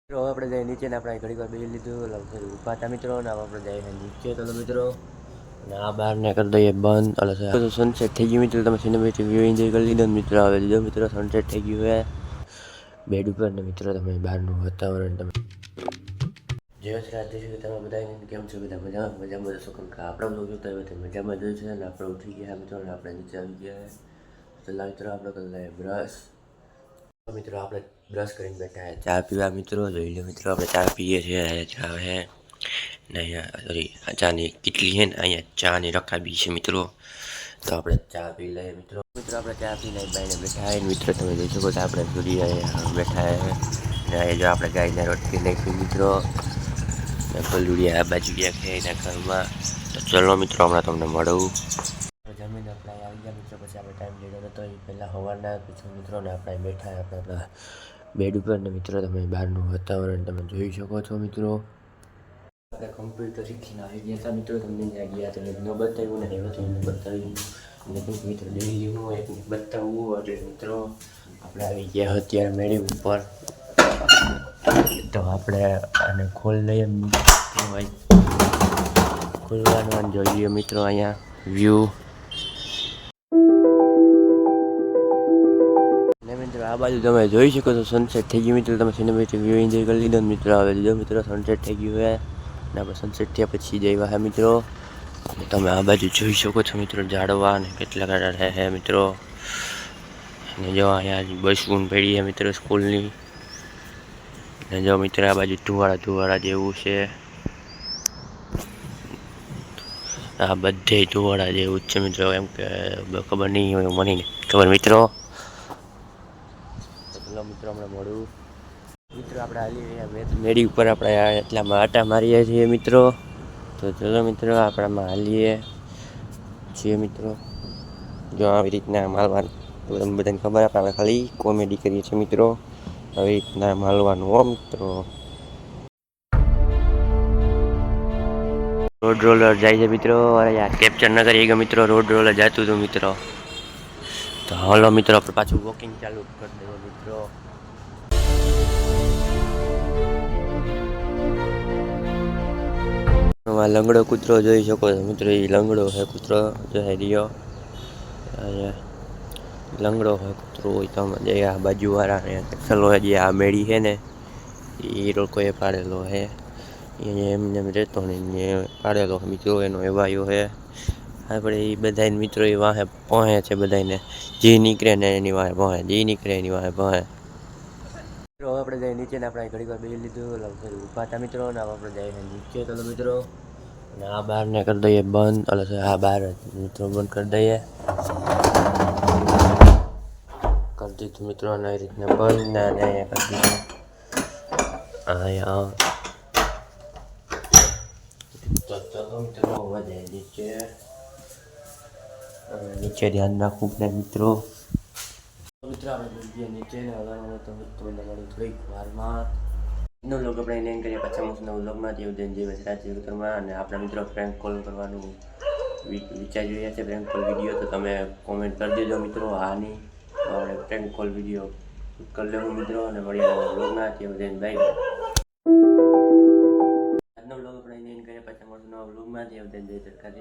મિત્રો આપણે જઈએ નીચે ને આપણે ઘડી વાર બેસી લીધું ઉભા હતા મિત્રો ને આપણે જઈએ નીચે તો મિત્રો અને આ બહાર ને કરી દઈએ બંધ એટલે સનસેટ થઈ ગયું મિત્રો તમે સિનેમેટિક વ્યૂ એન્જોય કરી લીધો મિત્રો આવે લીધો મિત્રો સનસેટ થઈ ગયું હે બેડ ઉપર ને મિત્રો તમે બહારનું વાતાવરણ તમે જય શ્રી રાધે શ્રી તમે બધા કેમ છો બધા મજામાં જશો કેમ કે આપણે બધું જોતા હોય તો મજામાં જ છે ને આપણે ઉઠી ગયા મિત્રો ને આપણે નીચે આવી ગયા તો મિત્રો આપણે કરી લઈએ બ્રશ મિત્રો આપણે બ્રશ કરીને બેઠા ચા પીવા મિત્રો જોઈ લો મિત્રો આપણે ચા પીએ છીએ ચા હે ને અહીંયા સોરી ચાની કેટલી છે ને અહીંયા ચાની રકાબી છે મિત્રો તો આપણે ચા પી લઈએ મિત્રો આપણે ચા પી લઈએ બાઈને બેઠા હે મિત્રો તમે જોઈ શકો છો આપણે સુધી બેઠા હે ને જો આપણે ગાયને રોટલી નાખી મિત્રો ને પલુડિયા આ બાજુ ગયા છે એના ઘરમાં તો ચલો મિત્રો હમણાં તમને મળું જમીન આપણે આવી ગયા મિત્રો પછી આપણે ટાઈમ લીધો નતો એ પહેલાં સવારના પછી મિત્રોને આપણે બેઠા આપણા બેડ ઉપર ને મિત્રો તમે બહારનું વાતાવરણ તમે જોઈ શકો છો મિત્રો આપણે કમ્પ્યુટર શીખીને આવી ગયા હતા મિત્રો તમને ત્યાં ગયા તો ન બતાવ્યું ને હવે તમને બતાવ્યું અને મિત્રો ડેલી હું એક બતાવવું એટલે મિત્રો આપણે આવી ગયા અત્યારે મેળી ઉપર તો આપણે આને ખોલ લઈએ ભાઈ ખોલવાનું જોઈએ મિત્રો અહીંયા વ્યૂ મિત્રો આ બાજુ તમે જોઈ શકો છો સનસેટ થઈ ગયું મિત્રો તમે સિનેમેટિક વ્યૂ એન્જોય કરી લીધો મિત્રો આવે લીધો મિત્રો સનસેટ થઈ ગયું હે અને આપણે સનસેટ થયા પછી જઈવા હે મિત્રો તમે આ બાજુ જોઈ શકો છો મિત્રો ઝાડવા ને કેટલા કાંટા હે મિત્રો અને જો અહીંયા બસ પડી છે મિત્રો સ્કૂલની ને જો મિત્રો આ બાજુ ધુવાળા જેવું છે આ બધે ધુવાળા જેવું છે મિત્રો એમ કે ખબર નહીં હોય મને ખબર મિત્રો મિત્રો હમણાં મળું મિત્રો આપણે હાલી રહ્યા મેળી ઉપર આપણે એટલામાં આટા મારીએ છીએ મિત્રો તો ચલો મિત્રો આપણામાં હાલીએ છીએ મિત્રો જો આવી રીતના માલવાનું તમને બધાને ખબર આપણે ખાલી કોમેડી કરીએ છીએ મિત્રો આવી રીતના માલવાનું હો મિત્રો રોડ રોલર જાય છે મિત્રો અરે યાર કેપ્ચર ન કરીએ ગયો મિત્રો રોડ રોલર જતું હતું મિત્રો તો હાલો મિત્રો આપણે પાછું વોકિંગ ચાલુ કરી દઈએ મિત્રો લંગડો કૂતરો જોઈ શકો છો મિત્રો એ લંગડો છે કૂતરો જોઈ રહ્યો લંગડો હોય કૂતરો હોય તો જે આ બાજુવાળાને ચલો જે આ મેળી છે ને એ લોકોએ પાડેલો છે એમને એમ રહેતો ને પાડેલો મિત્રો એનો એવાયો છે આપણે એ બધા મિત્રો એ વાહે પહોંચે છે બધાને જે નીકળે ને એની વાહે પહોંચે જે નીકળે એની વાહે પહોંચે મિત્રો આપણે જઈએ નીચે ને આપણે ઘડી વાર બેસી લીધું ઉભા હતા મિત્રો ને આપણે જઈએ નીચે તો મિત્રો અને આ બહાર ને કરી દઈએ બંધ એટલે આ બહાર મિત્રો બંધ કરી દઈએ કરી દીધું મિત્રો અને એ રીતના બંધ ને અહીંયા કરી દીધું અહીંયા તો મિત્રો વધે નીચે ધ્યાન રાખવું ને મિત્રો મિત્રો આપણે જગ્યાએ નીચે ને હવાનું તો તમને મળ્યું થોડીક વારમાં એનો લોગ આપણે એને કરીએ પાછા મૂકના વ્લોગમાં જેવું જેવું રાજ્યમાં અને આપણા મિત્રો પ્રેન્ક કોલ કરવાનું વિચારી રહ્યા છે પ્રેન્ક કોલ વિડીયો તો તમે કોમેન્ટ કરી દેજો મિત્રો આની આપણે પ્રેન્ક કોલ વિડીયો કરી લેવું મિત્રો અને મળીએ વ્લોગમાં તેવું જઈને બાય આજનો વ્લોગ આપણે એને કરીએ પાછા મળશું નવા વ્લોગમાં તેવું જઈને જય સરકાર